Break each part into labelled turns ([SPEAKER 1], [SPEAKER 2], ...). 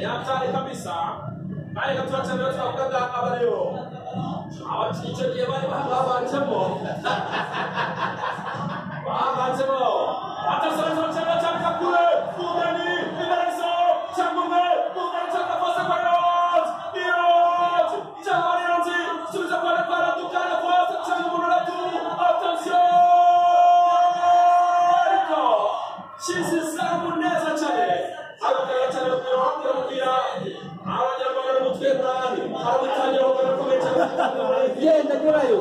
[SPEAKER 1] Hatari kabisa. Haya tuacha leo tunakwenda habari hiyo. Awachiche je bali baba anasema. Baba anasema. Hata sasa tunataka kule. Fungani, inaanza. Changume, fungani tunapaswa kwa yote. Yote. Jamani anzi, tuliza kwa tukana kwa changume la tu. Attention. Sisi samu neza chale.
[SPEAKER 2] Genda kurayo.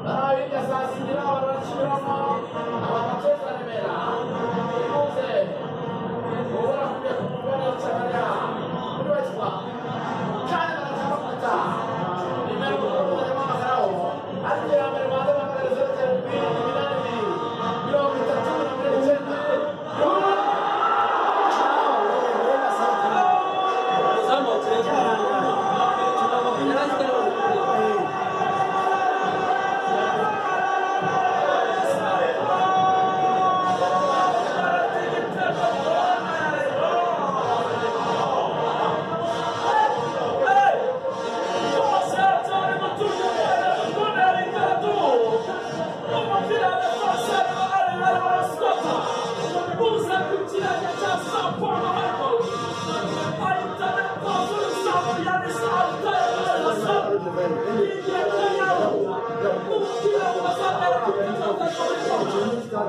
[SPEAKER 1] Maravilha, assassinaram, tiraram a batota de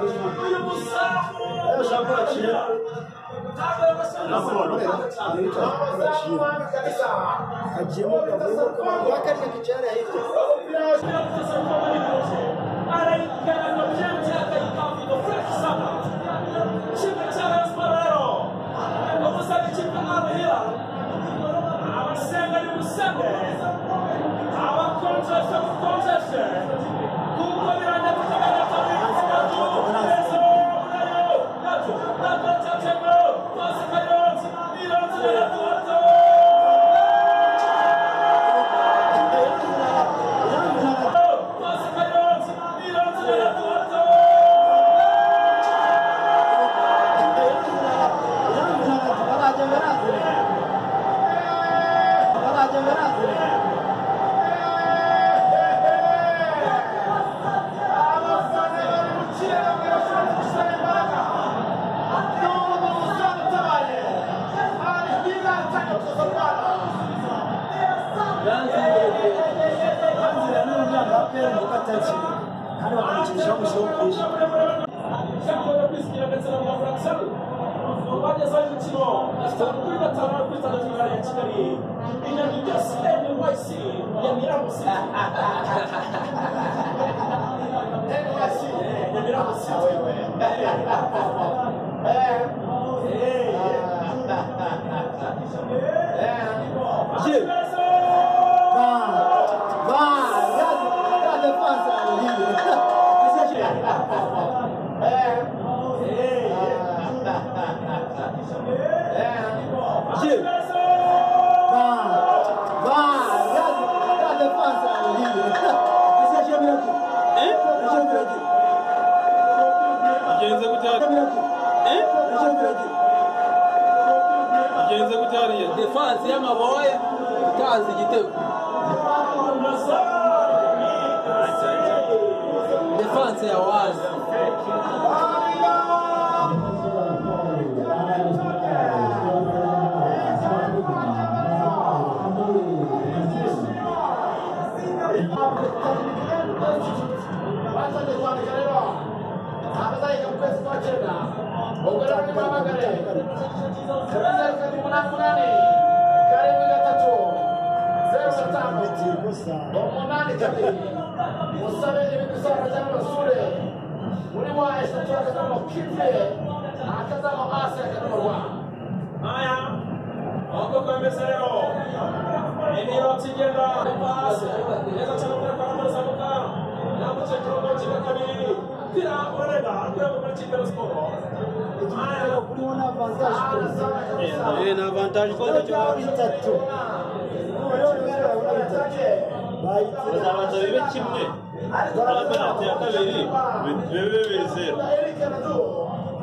[SPEAKER 1] uyu musamu
[SPEAKER 2] Defense y'amaboya ikaza igitego. Defense ya wazi.
[SPEAKER 3] na vantagem bitatu bazabanza bibe kimwe penalty ya kabiri bibe 0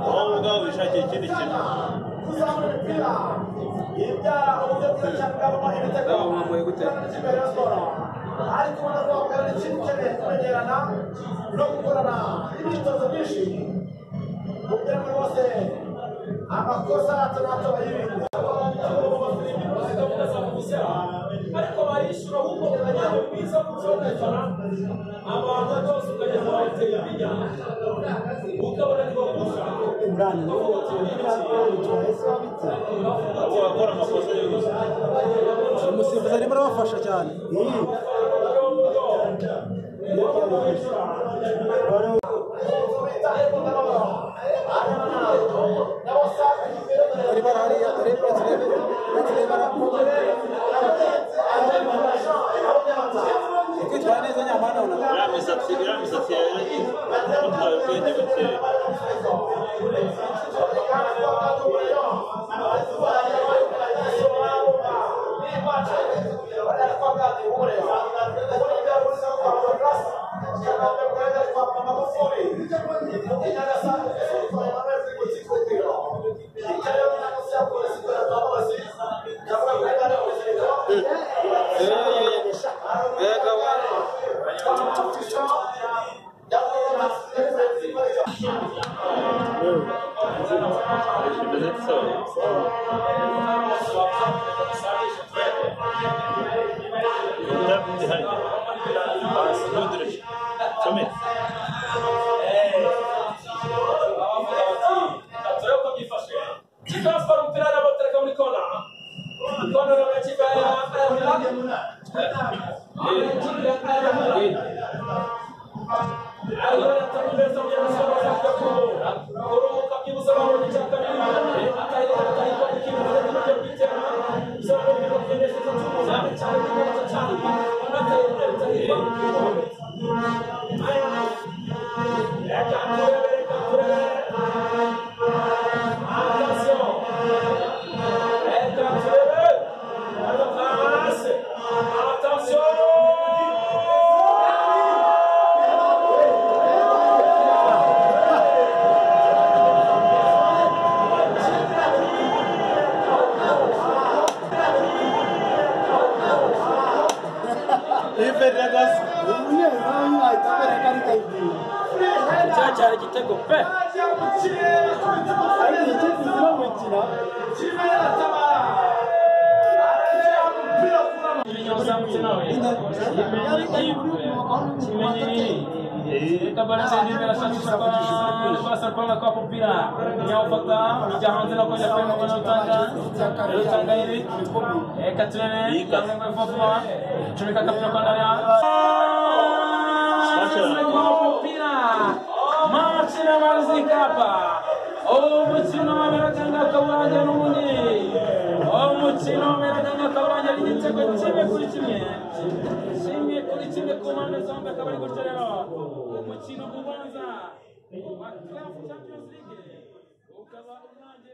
[SPEAKER 3] wowe ubwawe wishakira ikindi kintu
[SPEAKER 2] mwamuye gute
[SPEAKER 4] ariko unazakorana ikintu cyane kumenyerana no gukorana imyitozo myinshi kugira ngo bose amakosa atanato bayirinde
[SPEAKER 1] ariko barishura ahubwo bakajya biza kucokana abantu bose ukajya mu bateye ibinya ukabona ni bagusha
[SPEAKER 4] Imran
[SPEAKER 3] wakora amakosa yose
[SPEAKER 2] umusifuzi arimo arabafasha cyane.
[SPEAKER 3] imisatsi yawe utwaye ubwenge bukeya cyari igitego pe
[SPEAKER 1] Kabar sendiri merasa pasar pala ko pupila nyaw fata jahan dina ko jape mo no tanga ini katrene kang mo fofwa chumi ka kapno kana ya pupila machina marzikapa muchino wameraganga kawanja n'ubundi muchino wameraganga kawanja n'igitego kimwe kuri kimwe ku mpande zombi akaba ari gutyo rero umukino ubanza wa CAF Champions League ukaba urangiye